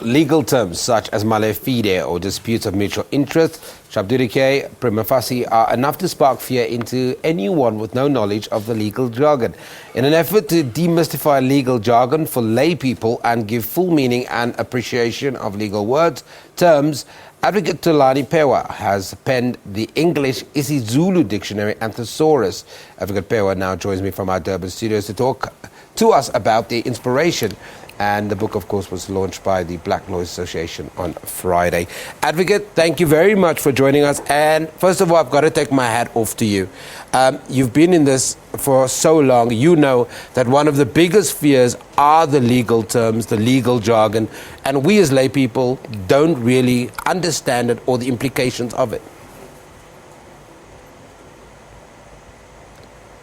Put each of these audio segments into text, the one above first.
Legal terms such as male fide or disputes of mutual interest, judice, prima facie are enough to spark fear into anyone with no knowledge of the legal jargon. In an effort to demystify legal jargon for lay people and give full meaning and appreciation of legal words, terms, Advocate Thulani Phewa has penned the English IsiZulu Dictionary Thesaurus. Advocate Phewa now joins me from our Durban studios to talk to us about the inspiration. And the book, of course, was launched by the Black Lawyers Association on Friday. Advocate, thank you very much for joining us. And first of all, I've got to take my hat off to you. You've been in this for so long. You know that one of the biggest fears are the legal terms, the legal jargon. And we as lay people don't really understand it or the implications of it.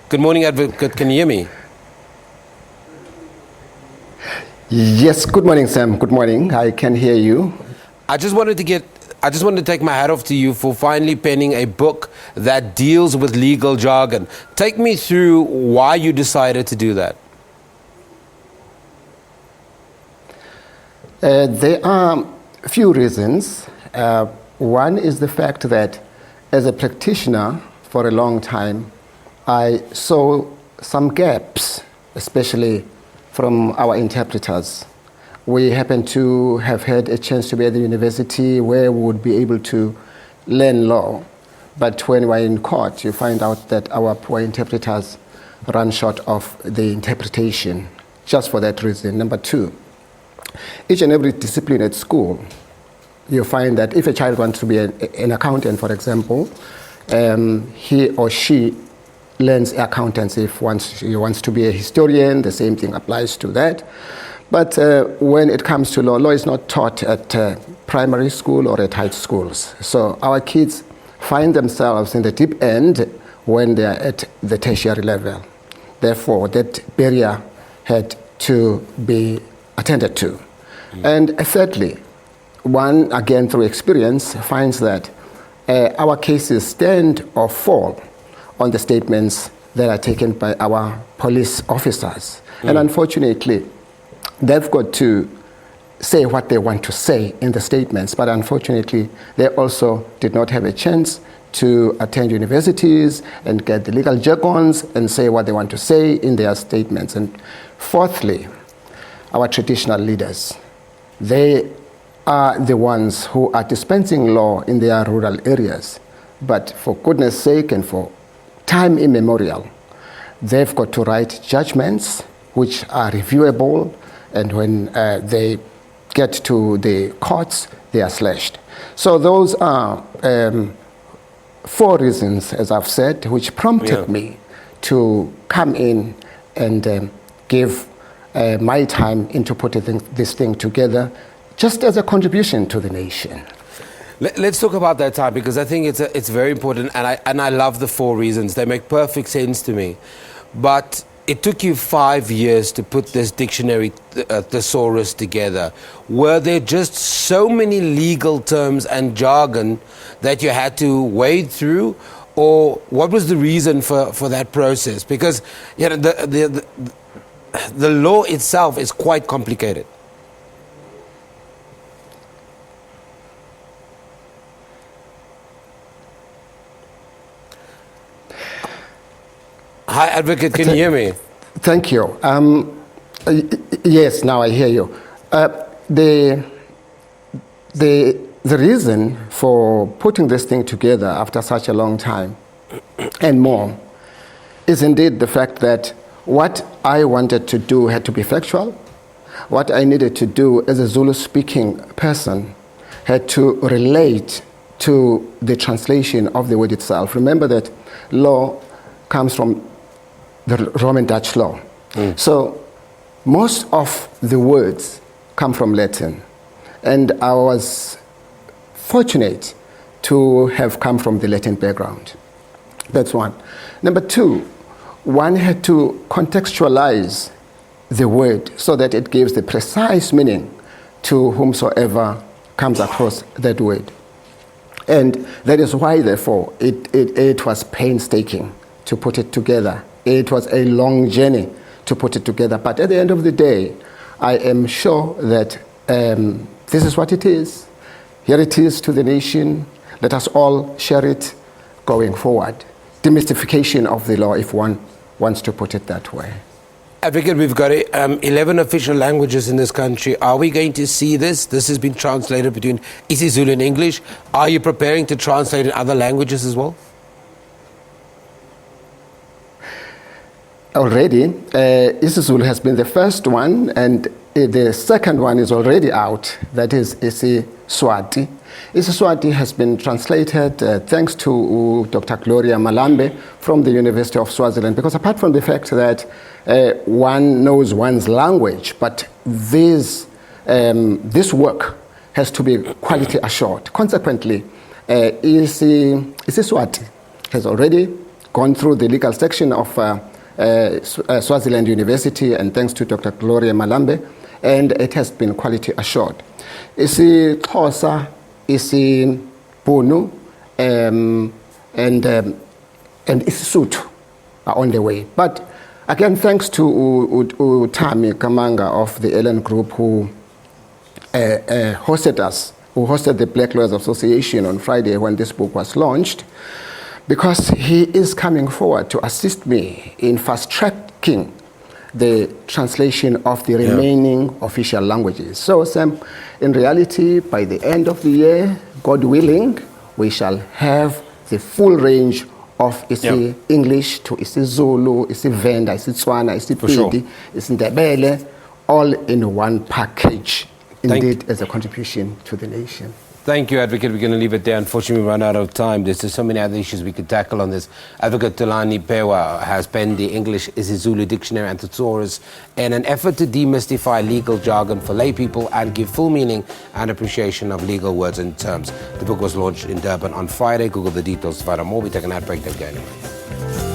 Good morning, Advocate. Can you hear me? Yes, good morning, Sam. Good morning. I can hear you. I just wanted to take my hat off to you for finally penning a book that deals with legal jargon. Take me through why you decided to do that. There are a few reasons. One is the fact that as a practitioner for a long time, I saw some gaps, especially from our interpreters. We happen to have had a chance to be at the university where we would be able to learn law. But when we're in court, you find out that our poor interpreters run short of the interpretation, just for that reason. Number two, each and every discipline at school, you find that if a child wants to be an accountant, for example, he or she learns accountancy. If he wants to be a historian, the same thing applies to that. But when it comes to law is not taught at primary school or at high schools. So our kids find themselves in the deep end when they are at the tertiary level. Therefore, that barrier had to be attended to. And thirdly, one, again through experience, finds that our cases stand or fall on the statements that are taken by our police officers. And unfortunately, they've got to say what they want to say in the statements, but unfortunately, they also did not have a chance to attend universities and get the legal jargons and say what they want to say in their statements. And fourthly, our traditional leaders, they are the ones who are dispensing law in their rural areas. But for goodness sake and for time immemorial, they've got to write judgments which are reviewable, and when they get to the courts, they are slashed. So those are four reasons, as I've said, which prompted me to come in and give my time into putting this thing together, just as a contribution to the nation. Let's talk about that time, because I think it's very important, and I love the four reasons. They make perfect sense to me. But it took you 5 years to put this dictionary thesaurus together. Were there just so many legal terms and jargon that you had to wade through, or what was the reason for that process? Because the law itself is quite complicated. Hi, Advocate, can you hear me? Thank you. Yes, now I hear you. The reason for putting this thing together after such a long time and more is indeed the fact that what I wanted to do had to be factual. What I needed to do as a Zulu-speaking person had to relate to the translation of the word itself. Remember that law comes from the Roman Dutch law. So most of the words come from Latin. And I was fortunate to have come from the Latin background. That's one. Number two, one had to contextualize the word so that it gives the precise meaning to whomsoever comes across that word. And that is why, therefore, it was painstaking to put it together. It was a long journey to put it together. But at the end of the day, I am sure that this is what it is. Here it is to the nation. Let us all share it going forward. Demystification of the law, if one wants to put it that way. Advocate, we've got 11 official languages in this country. Are we going to see this? This has been translated between IsiZulu and English. Are you preparing to translate in other languages as well? Already, IsiZulu has been the first one, and the second one is already out. That is IsiSwati. IsiSwati has been translated thanks to Dr. Gloria Malambe from the University of Swaziland, because apart from the fact that one knows one's language, but this work has to be quality assured. Consequently, IsiSwati has already gone through the legal section of Swaziland University, and thanks to Dr. Gloria Malambe, and it has been quality assured. IsiXhosa, IsiBhunu, and IsiSotho are on the way. But again, thanks to Tami Kamanga of the Ellen Group, who hosted us, who hosted the Black Lawyers Association on Friday when this book was launched, because he is coming forward to assist me in fast-tracking the translation of the remaining official languages. So, Sam, in reality, by the end of the year, God willing, we shall have the full range of English to IsiZulu, IsiVenda, IsiTswana, IsiPedi, IsiNdebele, all in one package, indeed, as a contribution to the nation. Thank you, Advocate. We're going to leave it there. Unfortunately, we run out of time. There's so many other issues we could tackle on this. Advocate Thulani Phewa has penned the English IsiZulu Dictionary Thesaurus in an effort to demystify legal jargon for lay people and give full meaning and appreciation of legal words and terms. The book was launched in Durban on Friday. Google the details to find out more. We take an ad break. Don't go anywhere.